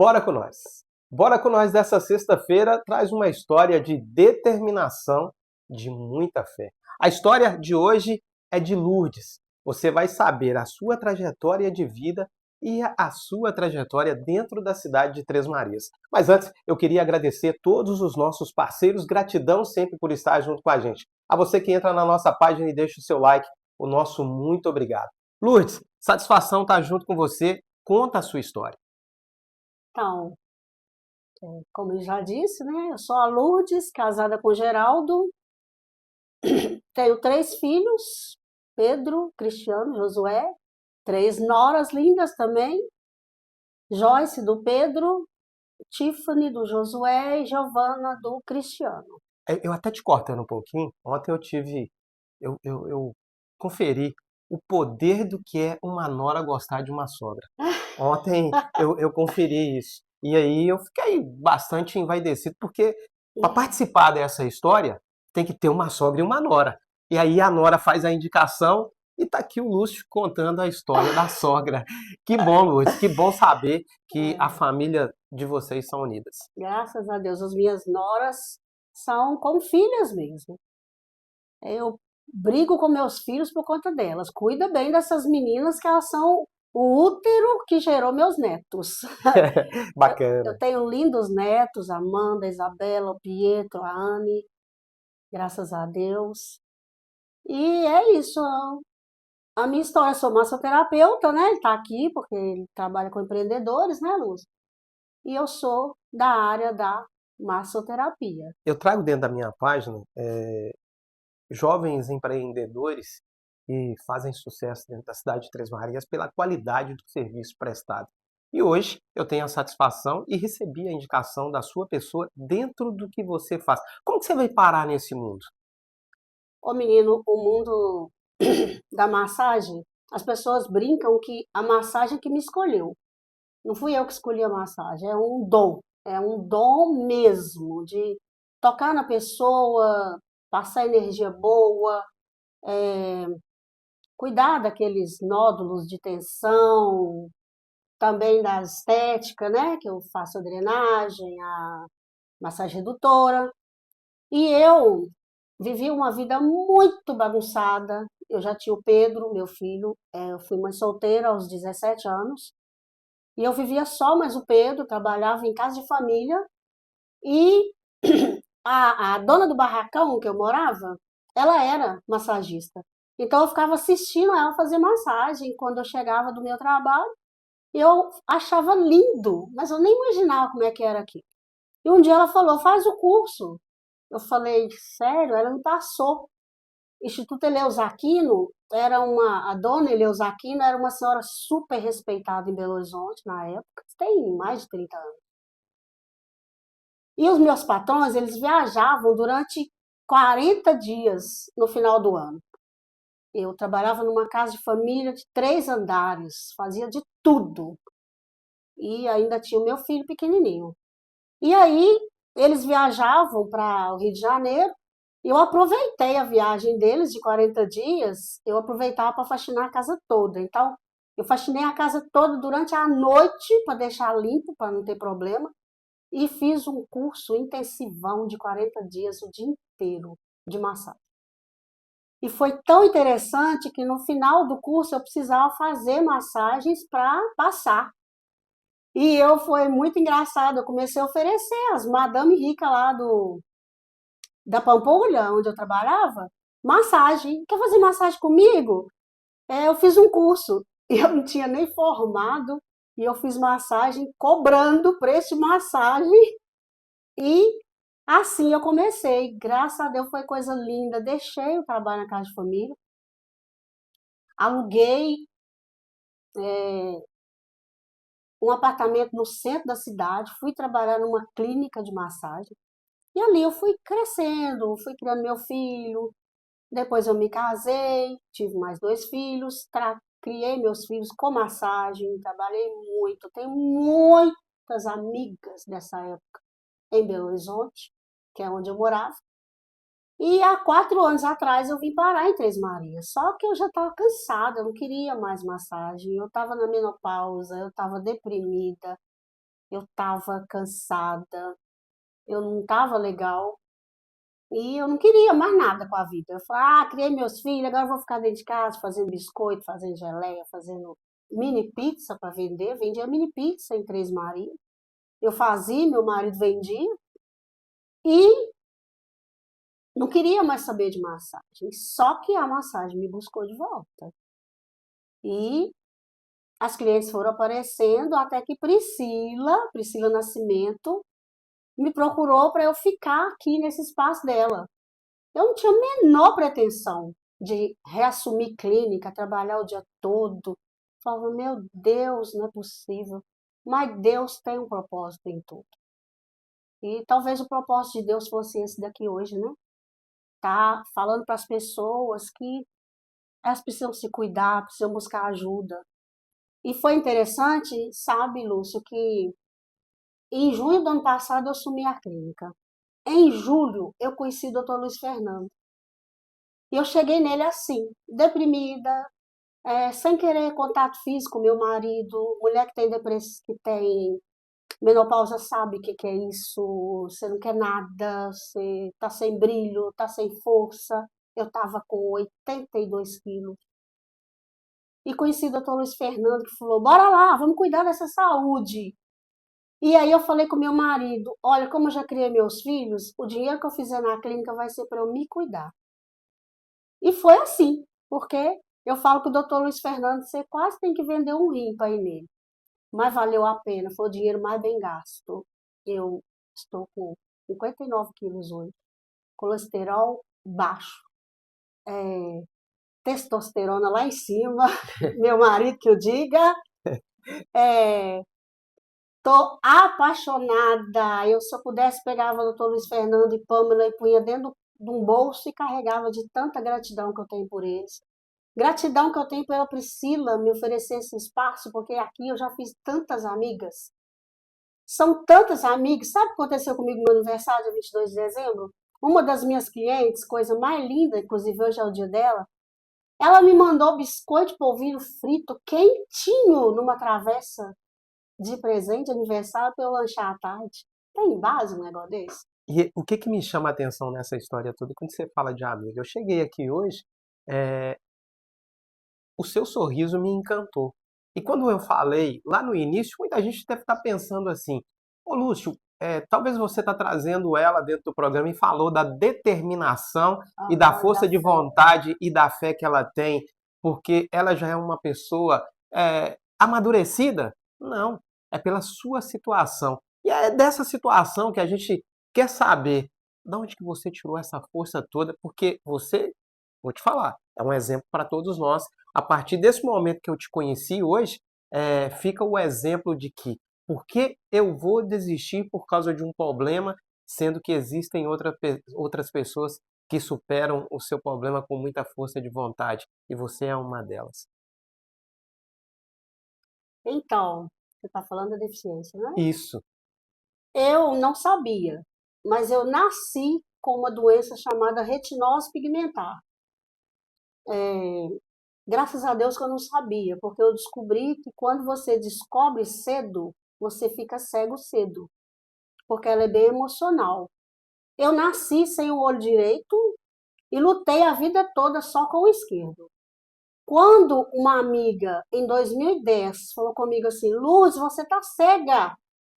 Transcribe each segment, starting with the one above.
Bora com nós. Bora com nós dessa sexta-feira traz uma história de determinação, de muita fé. A história de hoje é de Lourdes. Você vai saber a sua trajetória de vida e a sua trajetória dentro da cidade de Três Marias. Mas antes, eu queria agradecer todos os nossos parceiros, gratidão sempre por estar junto com a gente. A você que entra na nossa página e deixa o seu like, o nosso muito obrigado. Lourdes, satisfação estar junto com você. Conta a sua história. Então, como eu já disse, né? Eu sou a Lourdes, casada com o Geraldo, tenho três filhos, Pedro, Cristiano, Josué, três noras lindas também, Joyce do Pedro, Tiffany do Josué e Giovana do Cristiano. Eu até te cortando um pouquinho, ontem eu conferi o poder do que é uma nora gostar de uma sogra. Ontem eu conferi isso. E aí eu fiquei bastante envaidecido, porque para participar dessa história tem que ter uma sogra e uma nora. E aí a nora faz a indicação e tá aqui o Lúcio contando a história da sogra. Que bom, Lourdes, que bom saber que a É, família de vocês são unidas. graças a Deus, as minhas noras são como filhas mesmo. Eu brigo com meus filhos por conta delas. Cuida bem dessas meninas que elas são o útero que gerou meus netos. Eu Bacana. tenho lindos netos, a Amanda, a Isabela, o Pietro, a Anne, graças a Deus. E é isso. A minha história, eu sou massoterapeuta, né? Ele está aqui porque ele trabalha com empreendedores, né, Luz? E eu sou da área da massoterapia. Eu trago dentro da minha página jovens empreendedores que fazem sucesso dentro da cidade de Três Marias pela qualidade do serviço prestado. E hoje eu tenho a satisfação e recebi a indicação da sua pessoa dentro do que você faz. Como que você vai parar nesse mundo? Ô menino, o mundo da massagem, as pessoas brincam que a massagem que me escolheu. Não fui eu que escolhi a massagem, é um dom mesmo de tocar na pessoa, passar energia boa, cuidar daqueles nódulos de tensão, também da estética, né? Que eu faço a drenagem, a massagem redutora. E eu vivi uma vida muito bagunçada. Eu já tinha o Pedro, meu filho, eu fui mãe solteira aos 17 anos. E eu vivia só mais o Pedro, trabalhava em casa de família. E a dona do barracão que eu morava, ela era massagista. Então eu ficava assistindo ela fazer massagem quando eu chegava do meu trabalho. E eu achava lindo, mas eu nem imaginava como é que era aqui. E um dia ela falou: faz o curso. Eu falei: sério? Ela me passou. Instituto Eleus Aquino era a dona Eleus Aquino era uma senhora super respeitada em Belo Horizonte na época, tem mais de 30 anos. E os meus patrões, eles viajavam durante 40 dias no final do ano. Eu trabalhava numa casa de família de 3 andares, fazia de tudo. E ainda tinha o meu filho pequenininho. E aí, eles viajavam para o Rio de Janeiro. E eu aproveitei a viagem deles de 40 dias, eu aproveitava para faxinar a casa toda. Então, eu faxinei a casa toda durante a noite para deixar limpo, para não ter problema. E fiz um curso intensivão de 40 dias, o dia inteiro, de massagem. E foi tão interessante que no final do curso eu precisava fazer massagens para passar. E eu foi muito engraçado, eu comecei a oferecer as madame rica lá da Pampulha, onde eu trabalhava, massagem. Quer fazer massagem comigo? Eu fiz um curso e eu não tinha nem formado e eu fiz massagem cobrando preço de massagem e assim eu comecei. Graças a Deus foi coisa linda. Deixei o trabalho na casa de família, aluguei um apartamento no centro da cidade, fui trabalhar numa clínica de massagem e ali eu fui crescendo, fui criando meu filho. Depois eu me casei, tive mais dois filhos, criei meus filhos com massagem, trabalhei muito. Tenho muitas amigas dessa época em Belo Horizonte, que é onde eu morava. E há 4 anos atrás eu vim parar em Três Marias. Só que eu já estava cansada, eu não queria mais massagem. Eu estava na menopausa, eu estava deprimida. eu estava cansada, eu não estava legal e eu não queria mais nada com a vida. Eu falei, criei meus filhos, agora eu vou ficar dentro de casa fazendo biscoito, fazendo geleia, fazendo mini pizza para vender. Vendia mini pizza em Três Marias. Eu fazia, meu marido vendia e não queria mais saber de massagem. Só que a massagem me buscou de volta. E as clientes foram aparecendo até que Priscila Nascimento, me procurou para eu ficar aqui nesse espaço dela. Eu não tinha a menor pretensão de reassumir clínica, trabalhar o dia todo. Falava, meu Deus, não é possível. Mas Deus tem um propósito em tudo. E talvez o propósito de Deus fosse esse daqui hoje, né? Tá falando para as pessoas que elas precisam se cuidar, precisam buscar ajuda. E foi interessante, sabe, Lúcio, que em junho do ano passado eu assumi a clínica. Em julho eu conheci o Dr. Luiz Fernando. E eu cheguei nele assim, deprimida, sem querer contato físico com meu marido. Mulher que tem depressão, que tem menopausa sabe o que que é isso. Você não quer nada, você tá sem brilho, tá sem força. Eu tava com 82 quilos. E conheci o Dr. Luiz Fernando, que falou, bora lá, vamos cuidar dessa saúde. E aí eu falei com meu marido, olha, como eu já criei meus filhos, o dinheiro que eu fizer na clínica vai ser para eu me cuidar. E foi assim, porque eu falo que o doutor Luiz Fernando, você quase tem que vender um rim para ir nele. Mas valeu a pena, foi o dinheiro mais bem gasto. Eu estou com 59 quilos hoje, colesterol baixo, testosterona lá em cima, meu marido que eu diga, é, tô apaixonada. Eu, se eu pudesse, pegava o doutor Luiz Fernando e Pâmela e punha dentro de um bolso e carregava de tanta gratidão que eu tenho por eles. Gratidão que eu tenho pela Priscila me oferecer esse espaço, porque aqui eu já fiz tantas amigas. São tantas amigas. Sabe o que aconteceu comigo no meu aniversário, dia 22 de dezembro? Uma das minhas clientes, coisa mais linda, inclusive hoje é o dia dela, ela me mandou biscoito de polvilho frito quentinho numa travessa de presente de aniversário para eu lanchar à tarde. Tem base um negócio desse? E o que que me chama a atenção nessa história toda, quando você fala de amiga? Eu cheguei aqui hoje, eh, o seu sorriso me encantou. E quando eu falei lá no início, muita gente deve estar pensando assim: ô Lúcio, talvez você está trazendo ela dentro do programa e falou da determinação e da Aham, da força de fé. vontade e da fé que ela tem, porque ela já é uma pessoa amadurecida? Não, é pela sua situação. E é dessa situação que a gente quer saber de onde que você tirou essa força toda, porque você, vou te falar, é um exemplo para todos nós. A partir desse momento que eu te conheci hoje, fica o exemplo de que por que eu vou desistir por causa de um problema, sendo que existem outras pessoas que superam o seu problema com muita força de vontade, e você é uma delas. Então, você está falando da deficiência, né? Isso. Eu não sabia, mas eu nasci com uma doença chamada retinose pigmentar. Graças a Deus que eu não sabia, porque eu descobri que quando você descobre cedo, você fica cego cedo, porque ela é bem emocional. Eu nasci sem o olho direito e lutei a vida toda só com o esquerdo. Quando uma amiga, em 2010, falou comigo assim, Luz, você tá cega.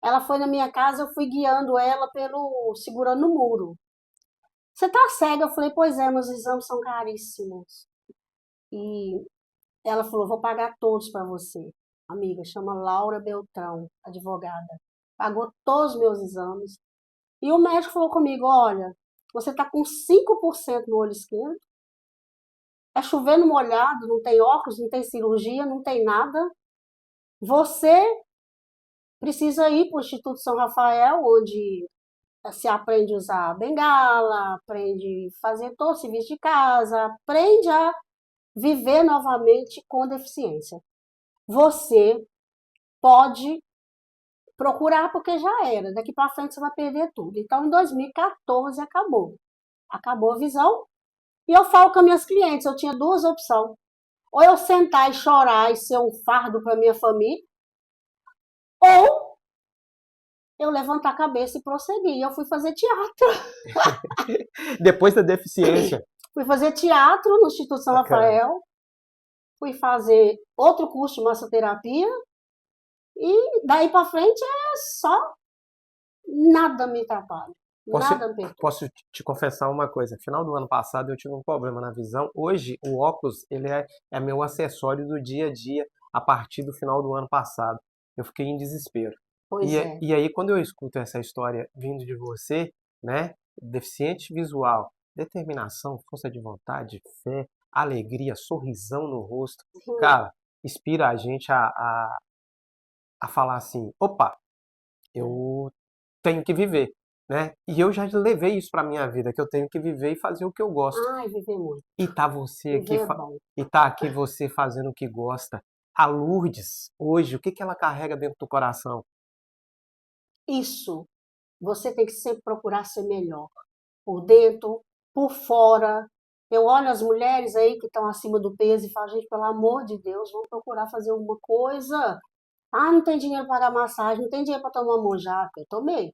Ela foi na minha casa, eu fui guiando ela segurando o muro. Você tá cega? Eu falei, pois é, meus exames são caríssimos. E ela falou, vou pagar todos para você. Amiga, chama Laura Beltrão, advogada. Pagou todos os meus exames. E o médico falou comigo, olha, você tá com 5% no olho esquerdo, é chovendo molhado, não tem óculos, não tem cirurgia, não tem nada. Você precisa ir para o Instituto São Rafael, onde se aprende a usar bengala, aprende a fazer todo o serviço de casa, aprende a viver novamente com deficiência. Você pode procurar porque já era, daqui para frente você vai perder tudo. Então, em 2014 acabou. Acabou a visão. E eu falo com as minhas clientes, eu tinha duas opções. Ou eu sentar e chorar e ser um fardo para minha família, ou eu levantar a cabeça e prosseguir. Eu fui fazer teatro. Depois da deficiência. Fui fazer teatro no Instituto São Bacana. Rafael, fui fazer outro curso de massoterapia e daí para frente é só nada me atrapalha, Posso, nada me perturba. posso te confessar uma coisa. Final do ano passado eu tive um problema na visão. Hoje o óculos ele é meu acessório do dia a dia a partir do final do ano passado. Eu fiquei em desespero. Pois é, E aí quando eu escuto essa história vindo de você, né? Deficiente visual, determinação, força de vontade, fé, alegria, sorrisão no rosto. Cara, inspira a gente a falar assim, opa, eu tenho que viver, né? E eu já levei isso para minha vida, que eu tenho que viver e fazer o que eu gosto. ai, viver muito, E tá você aqui, viver é bom. e tá aqui você fazendo o que gosta. A Lourdes, hoje, o que que ela carrega dentro do coração? Isso, você tem que sempre procurar ser melhor, por dentro, por fora. Eu olho as mulheres aí que estão acima do peso e falo, gente, pelo amor de Deus, vamos procurar fazer alguma coisa. Ah, não tem dinheiro para dar massagem, não tem dinheiro para tomar monjaca. Eu tomei.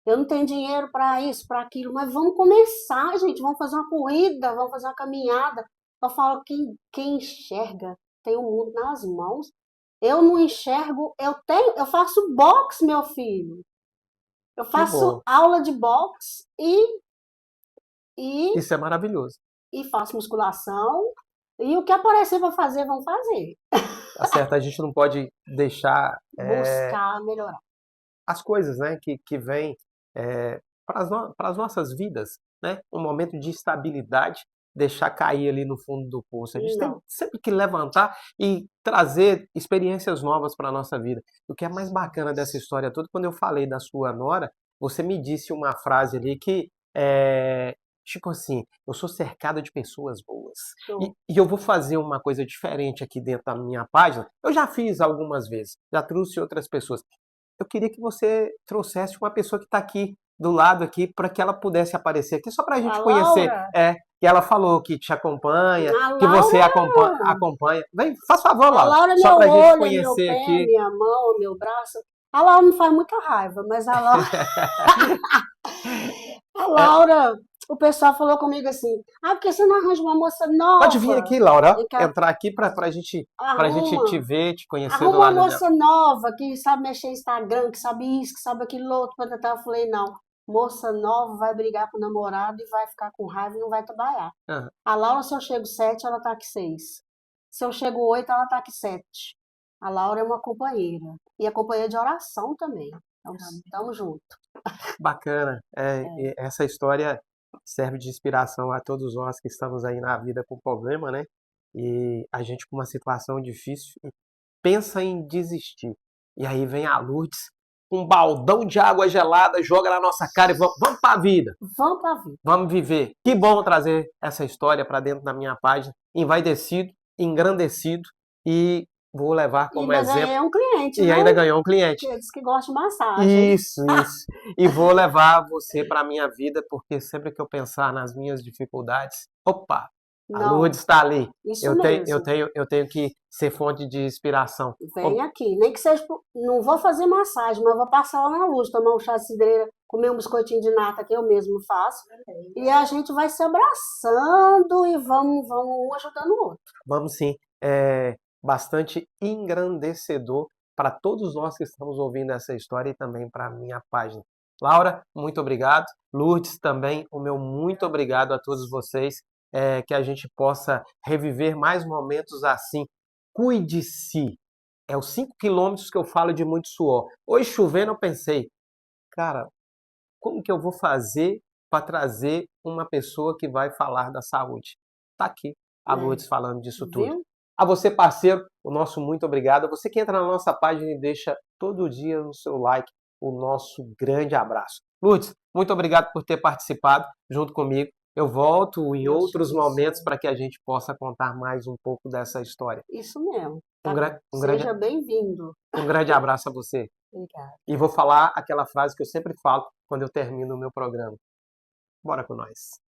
Eu não tenho dinheiro para isso, para aquilo, mas vamos começar, gente. Vamos fazer uma corrida, vamos fazer uma caminhada. Eu falo, quem enxerga tem o mundo nas mãos. Eu não enxergo, eu faço boxe, meu filho. Eu Que faço bom. aula de boxe e, Isso é maravilhoso. e faço musculação. E o que aparecer para fazer, vamos fazer. Tá certo? A gente não pode deixar Buscar melhorar. as coisas, né, que vêm para as nossas vidas, né, um momento de estabilidade, deixar cair ali no fundo do poço. A gente tem Não. sempre que levantar e trazer experiências novas para a nossa vida. O que é mais bacana dessa história toda, quando eu falei da sua nora, você me disse uma frase ali que tipo assim, eu sou cercado de pessoas boas. Show. E eu vou fazer uma coisa diferente aqui dentro da minha página. Eu já fiz algumas vezes, já trouxe outras pessoas. Eu queria que você trouxesse uma pessoa que está aqui do lado aqui para que ela pudesse aparecer aqui só para a A gente conhecer. Laura, Que ela falou que te acompanha, a que você Laura acompanha. Vem, faz favor, A Laura, Laura é só meu para a gente olho, é meu conhecer pé, aqui. minha mão, meu braço. A Laura me faz muita raiva, mas a É, Laura, o pessoal falou comigo assim, porque você não arranja uma moça pode vir nova? aqui, Laura, ó, E que entrar aqui para a gente te arruma, ver, te conhecer do arruma uma lado dela. moça nova, que sabe mexer no Instagram, que sabe isso, que sabe aquilo outro. Eu falei, não, moça nova vai brigar com o namorado e vai ficar com raiva e não vai trabalhar. Ah, A Laura, se eu chego 7, ela tá aqui 6. Se eu chego 8, ela tá aqui 7. A Laura é uma companheira. E é companheira de oração também. Então, tamo junto. bacana. E essa história serve de inspiração a todos nós que estamos aí na vida com problema, né? E a gente com uma situação difícil pensa em desistir. E aí vem a Lourdes, com um baldão de água gelada, joga na nossa cara e vamos para a vida, Vamos pra vida. vamos viver. Que bom trazer essa história para dentro da minha página, envaidecido, engrandecido e vou levar E como ainda exemplo. ganhei um cliente, E né? ainda ganhou um cliente. Que diz que gosta de massagem. Isso. E vou levar você para a minha vida, porque sempre que eu pensar nas minhas dificuldades, opa, a Não, Lourdes está ali. isso mesmo. Eu tenho que ser fonte de inspiração. Vem aqui. Nem que seja. Não vou fazer massagem, mas vou passar lá na luz, tomar um chá de cidreira, comer um biscoitinho de nata que eu mesmo faço. E a gente vai se abraçando e vamos um ajudando o outro. Vamos sim, é bastante engrandecedor para todos nós que estamos ouvindo essa história e também para a minha página. Laura, muito obrigado. Lourdes, também o meu muito obrigado a todos vocês. Que a gente possa reviver mais momentos assim. Cuide-se. É os 5 quilômetros que eu falo de muito suor. Hoje chovendo, eu pensei, cara, como que eu vou fazer para trazer uma pessoa que vai falar da saúde? Tá aqui a É, Lourdes falando disso tudo. viu? A você, parceiro, o nosso muito obrigado. Você que entra na nossa página e deixa todo dia no seu like o nosso grande abraço. Lourdes, muito obrigado por ter participado junto comigo. Eu volto em Deus te outros momentos abençoe. para que a gente possa contar mais um pouco dessa história. Isso mesmo. Um, Tá? grande, Seja bem-vindo. um grande abraço a você. Obrigada. E vou falar aquela frase que eu sempre falo quando eu termino o meu programa. Bora com nós.